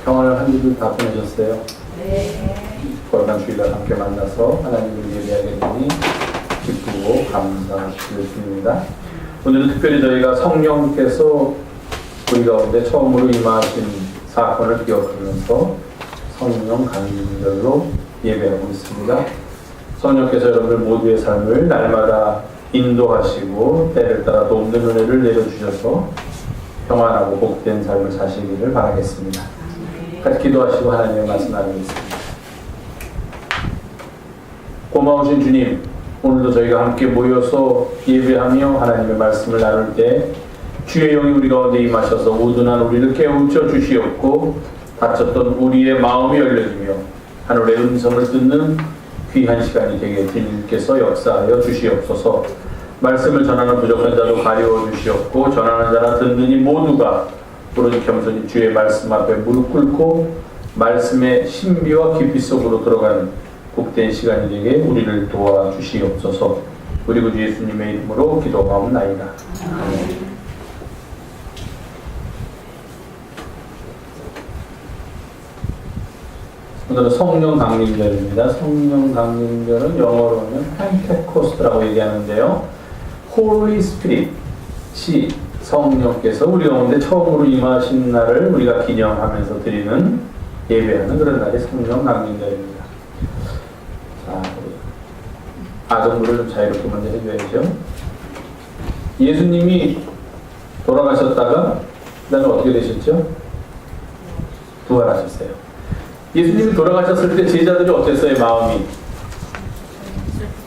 평안을 한 주도 다 보내셨어요? 네. 거룩한 주일날 함께 만나서 하나님을 예배하게 되니 기쁘고 감사드립니다. 오늘은 특별히 저희가 성령께서 우리 가운데 처음으로 임하신 사건을 기억하면서 성령 강림절로 예배하고 있습니다. 성령께서 여러분들 모두의 삶을 날마다 인도하시고 때를 따라 돕는 은혜를 내려주셔서 평안하고 복된 삶을 사시기를 바라겠습니다. 같이 기도하시고 하나님의 말씀 나누겠습니다. 고마우신 주님, 오늘도 저희가 함께 모여서 예배하며 하나님의 말씀을 나눌 때 주의 영이 우리 가운데 임하셔서 우둔한 우리를 깨우쳐 주시옵고 닫혔던 우리의 마음이 열려지며 하늘의 음성을 듣는 귀한 시간이 되게 주님께서 역사하여 주시옵소서. 말씀을 전하는 부족한 자도 가리워 주시옵고 전하는 자나 듣는 이 모두가 오로지 겸손히 주의 말씀 앞에 무릎 꿇고 말씀의 신비와 깊이 속으로 들어가는 복된 시간이 되게 우리를 도와주시옵소서. 우리 구주 예수님의 이름으로 기도하옵나이다. 아멘. 오늘은 성령 강림절입니다. 성령 강림절은 영어로는 펜테코스트라고 얘기하는데요. Holy Spirit이 성령께서 우리 가운데 처음으로 임하신 날을 우리가 기념하면서 드리는 예배하는 그런 날이 성령 강림절입니다. 자, 아동부를 좀 자유롭게 먼저 해줘야죠. 예수님이 돌아가셨다가 그다음에 어떻게 되셨죠? 부활하셨어요. 예수님이 돌아가셨을 때 제자들이 어땠어요? 마음이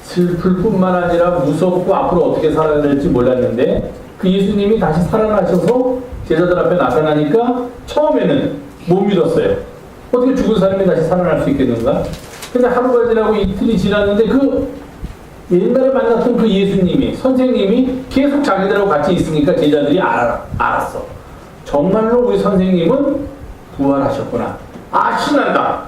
슬플 뿐만 아니라 무섭고 앞으로 어떻게 살아야 될지 몰랐는데 그 예수님이 다시 살아나셔서 제자들 앞에 나타나니까 처음에는 못 믿었어요. 어떻게 죽은 사람이 다시 살아날 수 있겠는가? 근데 하루가 지나고 이틀이 지났는데 그 옛날에 만났던 그 예수님이, 선생님이 계속 자기들하고 같이 있으니까 제자들이 알았어. 정말로 우리 선생님은 부활하셨구나. 아, 신난다.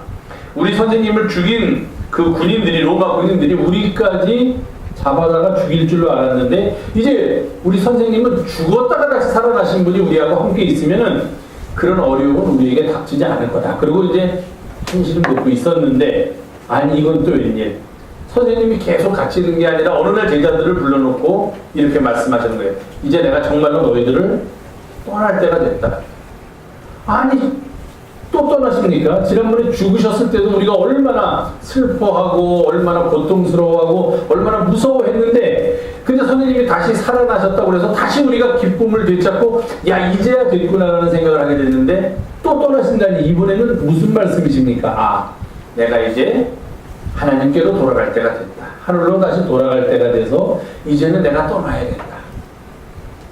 우리 선생님을 죽인 그 군인들이, 로마 군인들이 우리까지 잡아다가 죽일 줄로 알았는데 이제 우리 선생님은 죽었다가 다시 살아나신 분이 우리하고 함께 있으면은 그런 어려움은 우리에게 닥치지 않을 거다. 그리고 이제 현실은 믿고 있었는데 아니 이건 또 웬일. 선생님이 계속 같이 있는 게 아니라 어느 날 제자들을 불러놓고 이렇게 말씀하시는 거예요. 이제 내가 정말로 너희들을 떠날 때가 됐다. 아니 또 떠나십니까? 지난번에 죽으셨을 때도 우리가 얼마나 슬퍼하고 얼마나 고통스러워하고 얼마나 무서워했는데 근데 선생님이 다시 살아나셨다고 그래서 다시 우리가 기쁨을 되찾고 야 이제야 됐구나라는 생각을 하게 됐는데 또 떠나신다니 이번에는 무슨 말씀이십니까? 아 내가 이제 하나님께로 돌아갈 때가 됐다. 하늘로 다시 돌아갈 때가 돼서 이제는 내가 떠나야겠다.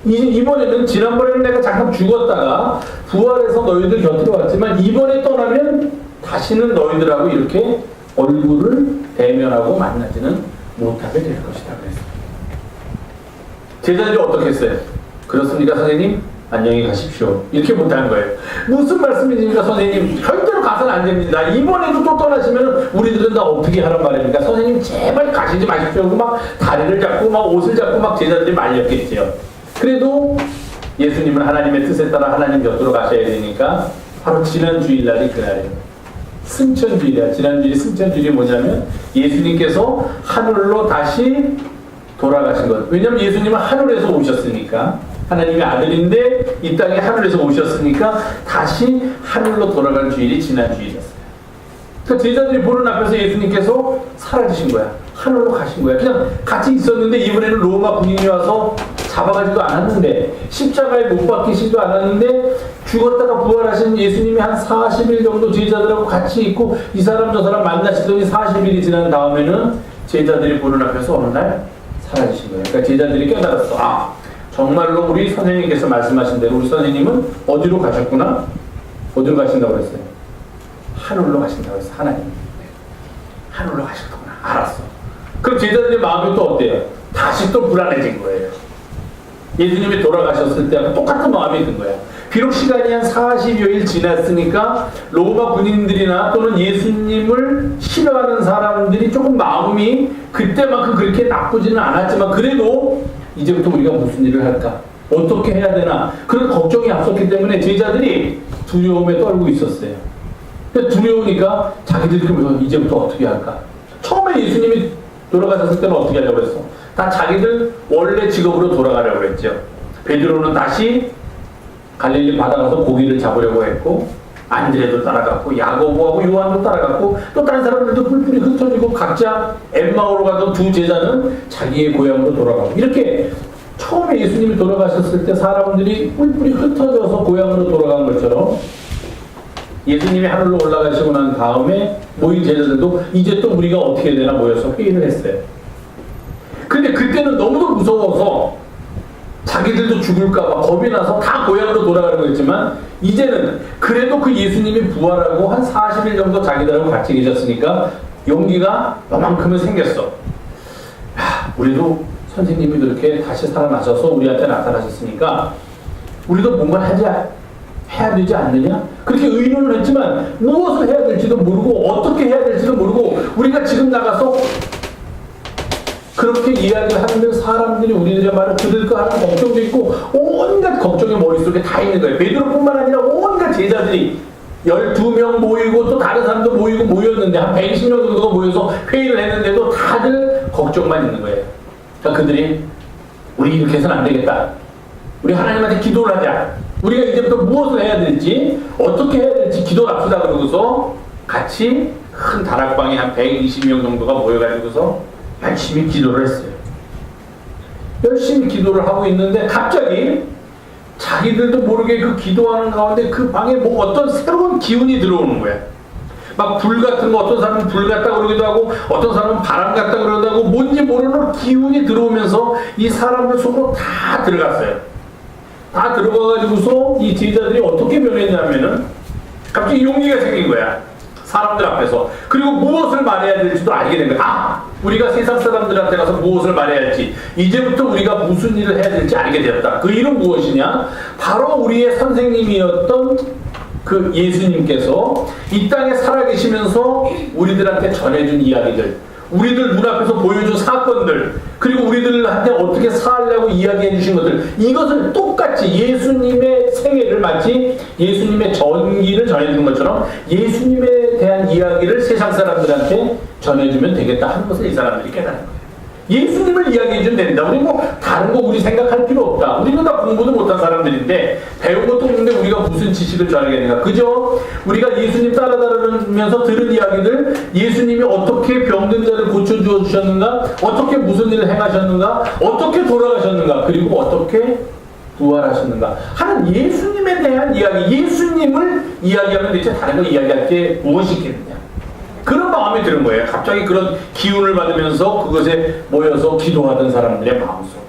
이번에는 지난번에는 내가 잠깐 죽었다가 부활해서 너희들 곁으로 왔지만 이번에 떠나면 다시는 너희들하고 이렇게 얼굴을 대면하고 만나지는 못하게 될 것이다 그랬어요. 제자들이 어떻게 했어요? 그렇습니까 선생님? 안녕히 가십시오. 이렇게 못하는 거예요. 무슨 말씀이십니까 선생님? 절대로 가서는 안 됩니다. 이번에도 또 떠나시면 우리들은 다 어떻게 하란 말입니까? 선생님 제발 가시지 마십시오. 막 다리를 잡고 막 옷을 잡고 막 제자들이 말렸겠지요. 그래도 예수님은 하나님의 뜻에 따라 하나님 곁으로 가셔야 되니까 바로 지난 주일날이 그날이에요. 승천주일이야. 지난 주일이 승천주일이 뭐냐면 예수님께서 하늘로 다시 돌아가신 것. 왜냐하면 예수님은 하늘에서 오셨으니까 하나님의 아들인데 이 땅에 하늘에서 오셨으니까 다시 하늘로 돌아간 주일이 지난 주일이었어요. 그러니까 제자들이 보는 앞에서 예수님께서 사라지신 거야. 하늘로 가신 거야. 그냥 같이 있었는데 이번에는 로마 군인이 와서 잡아가지도 않았는데 십자가에 못 박히시지도 않았는데 죽었다가 부활하신 예수님이 한 40일 정도 제자들하고 같이 있고 이 사람 저 사람 만나시더니 40일이 지난 다음에는 제자들이 보는 앞에서 어느 날 사라지신 거예요. 그러니까 제자들이 깨달았어. 아 정말로 우리 선생님께서 말씀하신 대로 우리 선생님은 어디로 가셨구나? 어디로 가신다고 그랬어요? 하늘로 가신다고 했어. 하나님 하늘로 가셨구나. 알았어. 그럼 제자들의 마음이 또 어때요? 다시 또 불안해진 거예요. 예수님이 돌아가셨을 때하고 똑같은 마음이 든 거야. 비록 시간이 한 40여일 지났으니까 로마 군인들이나 또는 예수님을 싫어하는 사람들이 조금 마음이 그때만큼 그렇게 나쁘지는 않았지만 그래도 이제부터 우리가 무슨 일을 할까? 어떻게 해야 되나 그런 걱정이 앞섰기 때문에 제자들이 두려움에 떨고 있었어요. 두려우니까 자기들이 그러면서 이제부터 어떻게 할까? 처음에 예수님이 돌아가셨을 때는 어떻게 하려고 했어? 다 자기들 원래 직업으로 돌아가려고 했죠. 베드로는 다시 갈릴리 바다 가서 고기를 잡으려고 했고, 안드레도 따라갔고, 야고보하고 요한도 따라갔고, 또 다른 사람들도 뿔뿔이 흩어지고 각자 엠마오로 가던 두 제자는 자기의 고향으로 돌아가고, 이렇게 처음에 예수님이 돌아가셨을 때 사람들이 뿔뿔이 흩어져서 고향으로 돌아간 것처럼 예수님이 하늘로 올라가시고 난 다음에 모인 제자들도 이제 또 우리가 어떻게 해야 되나 모여서 회의를 했어요. 근데 그때는 너무도 무서워서 자기들도 죽을까봐 겁이 나서 다 고향으로 돌아가려고 했지만, 이제는 그래도 그 예수님이 부활하고 한 40일 정도 자기들하고 같이 계셨으니까 용기가 요만큼은 생겼어. 우리도 선생님이 그렇게 다시 살아나셔서 우리한테 나타나셨으니까 우리도 뭔가 해야 되지 않느냐? 그렇게 의논을 했지만 무엇을 해야 될지도 모르고 어떻게 해야 될지도 모르고, 우리가 지금 나가서 그렇게 이야기하는 사람들이 우리들의 말을 들을까 하는 걱정도 있고 온갖 걱정이 머릿속에 다 있는 거예요. 베드로뿐만 아니라 온갖 제자들이 12명 모이고 또 다른 사람도 모이고 모였는데 한 120명 정도가 모여서 회의를 했는데도 다들 걱정만 있는 거예요. 그러니까 그들이 우리 이렇게 해서는 안 되겠다. 우리 하나님한테 기도를 하자. 우리가 이제부터 무엇을 해야 될지 어떻게 해야 될지 기도를 합시다. 그러고서 같이 큰 다락방에 한 120명 정도가 모여가지고서 열심히 기도를 했어요. 열심히 기도를 하고 있는데 갑자기 자기들도 모르게 그 기도하는 가운데 그 방에 뭐 어떤 새로운 기운이 들어오는 거야. 막 불 같은 거, 어떤 사람은 불 같다 그러기도 하고 어떤 사람은 바람 같다 그러기도 하고 뭔지 모르는 기운이 들어오면서 이 사람들 속으로 다 들어갔어요. 다 들어가가지고서 이 제자들이 어떻게 변했냐면은 갑자기 용기가 생긴 거야. 사람들 앞에서. 그리고 무엇을 말해야 될지도 알게 된 거야. 우리가 세상 사람들한테 가서 무엇을 말해야 할지, 이제부터 우리가 무슨 일을 해야 될지 알게 되었다. 그 일은 무엇이냐? 바로 우리의 선생님이었던 그 예수님께서 이 땅에 살아계시면서 우리들한테 전해준 이야기들, 우리들 눈앞에서 보여준 사건들, 그리고 우리들한테 어떻게 살려고 이야기해 주신 것들, 이것을 똑같이 예수님의 생애를 마치 예수님의 전기를 전해주는 것처럼 예수님에 대한 이야기를 세상 사람들한테 전해주면 되겠다 하는 것을 이 사람들이 깨달은 거예요. 예수님을 이야기해주면 된다. 우리 뭐 다른 거 우리 생각할 필요 없다. 우리는 다 공부도 못한 사람들인데 배운 것도 없는데 우리가 무슨 지식을 전하겠는가. 그죠? 우리가 예수님 따라다니면서 들은 이야기들, 예수님이 어떻게 병든 자를 고쳐주어 주셨는가, 어떻게 무슨 일을 행하셨는가, 어떻게 돌아가셨는가, 그리고 어떻게 부활하셨는가 하는 예수님에 대한 이야기, 예수님을 이야기하면 대체 다른 거 이야기할 게 무엇이 있겠느냐. 그런 마음이 드는 거예요. 갑자기 그런 기운을 받으면서 그것에 모여서 기도하던 사람들의 마음속에.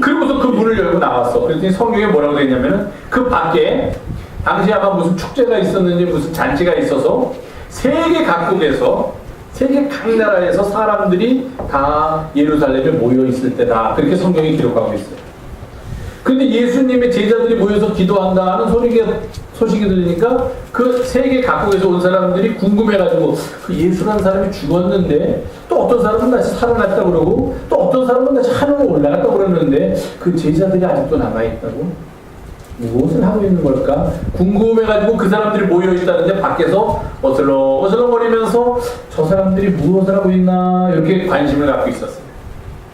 그리고서 그 문을 열고 나왔어. 그랬더니 성경에 뭐라고 되어 있냐면은 그 밖에 당시에 아마 무슨 축제가 있었는지 무슨 잔치가 있어서 세계 각국에서, 세계 각 나라에서 사람들이 다 예루살렘에 모여 있을 때다. 그렇게 성경이 기록하고 있어요. 근데 예수님의 제자들이 모여서 기도한다 하는 소식이 들리니까 그 세계 각국에서 온 사람들이 궁금해가지고, 그 예수라는 사람이 죽었는데 또 어떤 사람은 다시 살아났다 그러고 또 어떤 사람은 다시 하늘로 올라갔다 그러는데 그 제자들이 아직도 남아있다고? 무엇을 하고 있는 걸까? 궁금해가지고 그 사람들이 모여있다는데 밖에서 어슬렁어슬렁거리면서 저 사람들이 무엇을 하고 있나 이렇게 관심을 갖고 있었어요.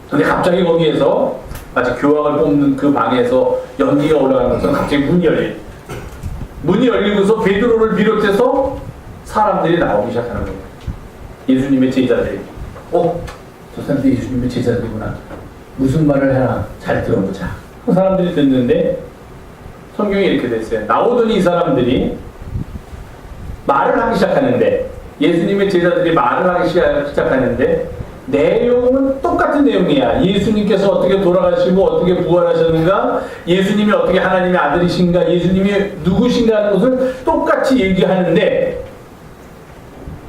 근데 갑자기 거기에서 마치 교황을 뽑는 그 방에서 연기가 올라가는 것처럼 갑자기 문이 열리고서 베드로를 비롯해서 사람들이 나오기 시작하는 거예요. 예수님의 제자들이. 저 사람들이 예수님의 제자들이구나. 무슨 말을 해나 잘 들어보자. 그 사람들이 듣는데 성경이 이렇게 됐어요. 나오더니 이 사람들이 말을 하기 시작하는데, 예수님의 제자들이 말을 하기 시작하는데 내용은 똑같은 내용이야. 예수님께서 어떻게 돌아가시고 어떻게 부활하셨는가, 예수님이 어떻게 하나님의 아들이신가, 예수님이 누구신가 하는 것을 똑같이 얘기하는데,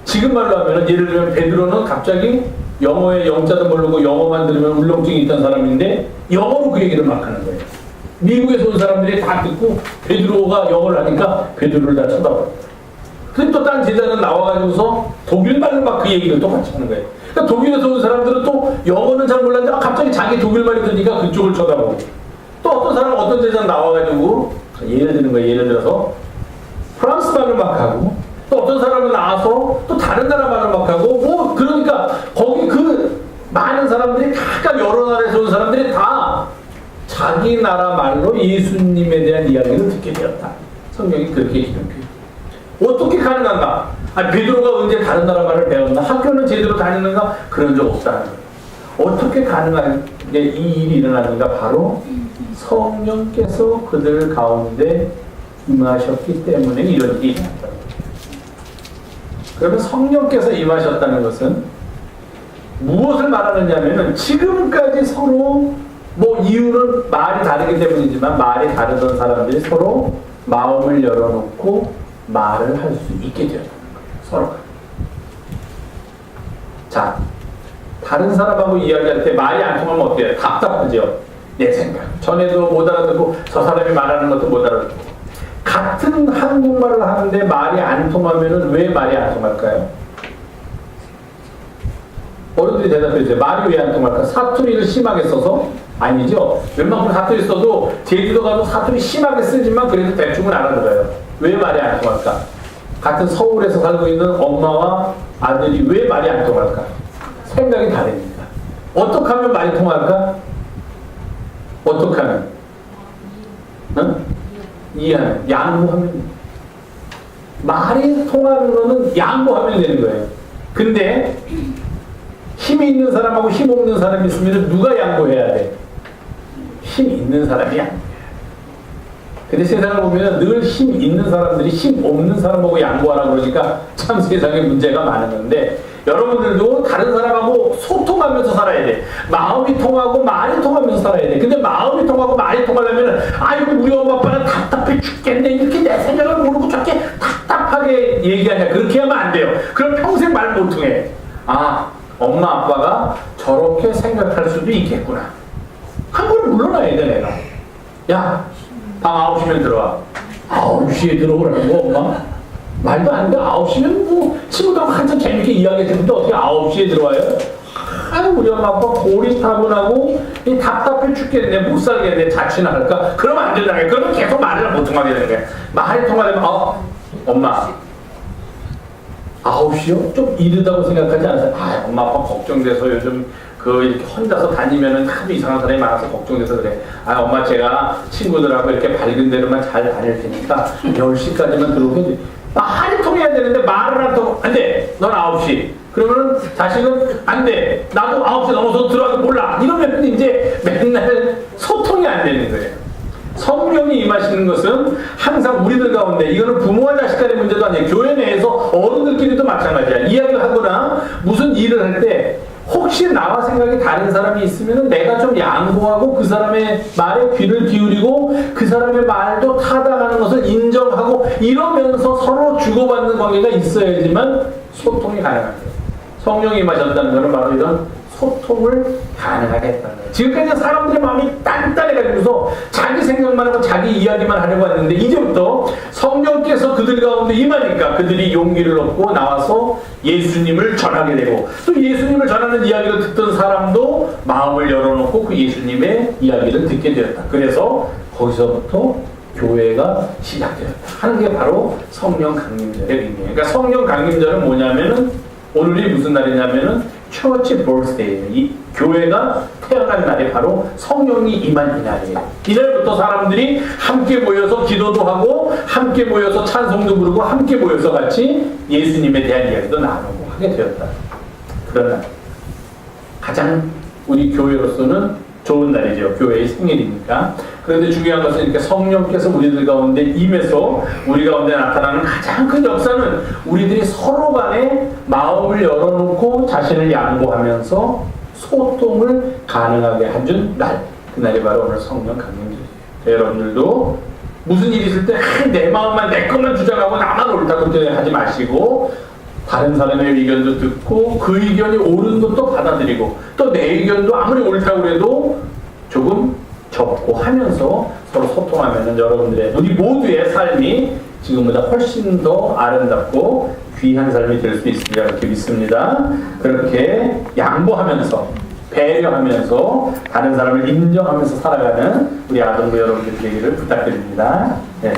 지금 말로 하면 예를 들면 베드로는 갑자기 영어의 영자도 모르고 영어만 들으면 울렁증이 있던 사람인데 영어로 그 얘기를 막 하는 거예요. 미국에서 온 사람들이 다 듣고 베드로가 영어를 하니까 베드로를 다 쳐다봐요. 근데 또 다른 제자는 나와가지고서 독일말로 막 그 얘기를 똑같이 하는 거예요. 그러니까 독일에서 온 사람들은 또 영어는 잘 몰랐는데 갑자기 자기 독일말이 들으니까 그쪽을 쳐다보고, 또 어떤 사람 어떤 제자 나와가지고 예를 드는 거예요. 예를 들어서 프랑스 말을 막 하고 또 어떤 사람은 나와서 또 다른 나라 말을 막 하고 뭐 그러니까 거기 그 많은 사람들이 각각 여러 나라에서 온 사람들이 다 자기 나라 말로 예수님에 대한 이야기를 듣게 되었다. 성경이 그렇게 기록해요. 어떻게 가능한가? 베드로가 언제 다른 나라 말을 배웠나? 학교는 제대로 다니는가? 그런 적 없다는 거예요. 어떻게 가능하게 이 일이 일어나는가? 바로 성령께서 그들 가운데 임하셨기 때문에 이런 일이 일어난다는 거예요. 그러면 성령께서 임하셨다는 것은 무엇을 말하느냐면은 지금까지 서로 뭐 이유는 말이 다르기 때문이지만 말이 다르던 사람들이 서로 마음을 열어놓고 말을 할 수 있게 되었다는 거예요. 서로가. 자, 다른 사람하고 이야기할 때 말이 안 통하면 어때요? 답답하죠? 내 생각. 전에도 못 알아듣고 저 사람이 말하는 것도 못 알아듣고. 같은 한국말을 하는데 말이 안 통하면은 왜 말이 안 통할까요? 어른들이 대답해 주세요. 말이 왜 안 통할까? 사투리를 심하게 써서? 아니죠. 웬만큼 사투리 써도 제주도 가도 사투리 심하게 쓰지만 그래도 대충은 알아들어요. 왜 말이 안 통할까? 같은 서울에서 살고 있는 엄마와 아들이 왜 말이 안 통할까? 생각이 다릅니다. 어떻게 하면 말이 통할까? 어떻게 하면? 응? 이해하면. 양보하면. 말이 통하는 거는 양보하면 되는 거예요. 근데 힘이 있는 사람하고 힘 없는 사람이 있으면 누가 양보해야 돼? 힘 있는 사람이 양보해야 돼. 근데 세상을 보면 늘 힘 있는 사람들이 힘 없는 사람하고 양보하라 그러니까 참 세상에 문제가 많은 건데 여러분들도 다른 사람하고 소통하면서 살아야 돼. 마음이 통하고 말이 통하면서 살아야 돼. 근데 마음이 통하고 말이 통하려면 아이고 우리 엄마 아빠는 답답해 죽겠네. 이렇게 내 생각을 모르고 저렇게 답답하게 얘기하냐. 그렇게 하면 안 돼요. 그럼 평생 말 못 통해. 아, 엄마 아빠가 저렇게 생각할 수도 있겠구나. 한 번 물러나야 돼 내가. 야, 방 9시면 들어와. 9시에 들어오라는 거 엄마? 말도 안 돼. 9시면 뭐 친구들하고 한참 재밌게 이야기했는데 어떻게 9시에 들어와요? 아, 우리 엄마 아빠 고리타분하고 답답해 죽겠네. 못 살겠네. 자취나 할까? 그러면 안 된다. 그러면 계속 말을 못 통하게 되는 거야. 말이 통하려면 엄마 9시요? 좀 이르다고 생각하지 않으세요? 아, 엄마 아빠 걱정돼서 요즘 이렇게 혼자서 다니면은 하도 이상한 사람이 많아서 걱정돼서 그래. 아, 엄마 제가 친구들하고 이렇게 밝은 데로만 잘 다닐 테니까 10시까지만 들어오게 돼. 말이 통해야 되는데 말을 안 통해. 안 돼. 넌 9시. 그러면은 자식은 안 돼. 나도 9시 넘어서 들어와도 몰라. 이러면 이제 맨날 소통이 안 되는 거예요. 성령이 임하시는 것은 항상 우리들 가운데, 이거는 부모와 자식 간의 문제도 아니에요. 교회 내에서 어른들끼리도 마찬가지야. 이야기를 하거나 무슨 일을 할 때 혹시 나와 생각이 다른 사람이 있으면 내가 좀 양보하고 그 사람의 말에 귀를 기울이고 그 사람의 말도 타당하는 것을 인정하고 이러면서 서로 주고받는 관계가 있어야지만 소통이 가능합니다. 성령이 임하셨다는 것은 바로 이런 소통을 가능하게 했다는 거예요. 지금까지 사람들의 마음이 단단해가지고서 자기 생각만 하고 자기 이야기만 하려고 했는데 이제부터 성령께서 그들 가운데 임하니까 그들이 용기를 얻고 나와서 예수님을 전하게 되고 또 예수님을 전하는 이야기를 듣던 사람도 마음을 열어놓고 그 예수님의 이야기를 듣게 되었다. 그래서 거기서부터 교회가 시작되었다 하는 게 바로 성령 강림절의 의미예요. 그러니까 성령 강림절은 뭐냐면은 오늘이 무슨 날이냐면은 처치 버스데이예요. 이 교회가 태어난 날이 바로 성령이 임한 이날이에요. 이날부터 사람들이 함께 모여서 기도도 하고 함께 모여서 찬송도 부르고 함께 모여서 같이 예수님에 대한 이야기도 나누고 하게 되었다. 그런 날. 가장 우리 교회로서는 좋은 날이죠. 교회의 생일이니까. 그런데 중요한 것은 이렇게 성령께서 우리들 가운데 임해서 우리 가운데 나타나는 가장 큰 역사는 우리들이 서로 간에 마음을 열어놓고 자신을 양보하면서 소통을 가능하게 해준 날. 그날이 바로 오늘 성령 강림절이에요. 여러분들도 무슨 일이 있을 때 내 마음만 내 것만 주장하고 나만 옳다고 하지 마시고 다른 사람의 의견도 듣고 그 의견이 옳은 것도 받아들이고 또 내 의견도 아무리 옳다고 해도 조금 적고 하면서 서로 소통하면 여러분들의 우리 모두의 삶이 지금보다 훨씬 더 아름답고 귀한 삶이 될 수 있으리라 이렇게 믿습니다. 그렇게 양보하면서 배려하면서 다른 사람을 인정하면서 살아가는 우리 아동부 여러분들 되기를 부탁드립니다. 네.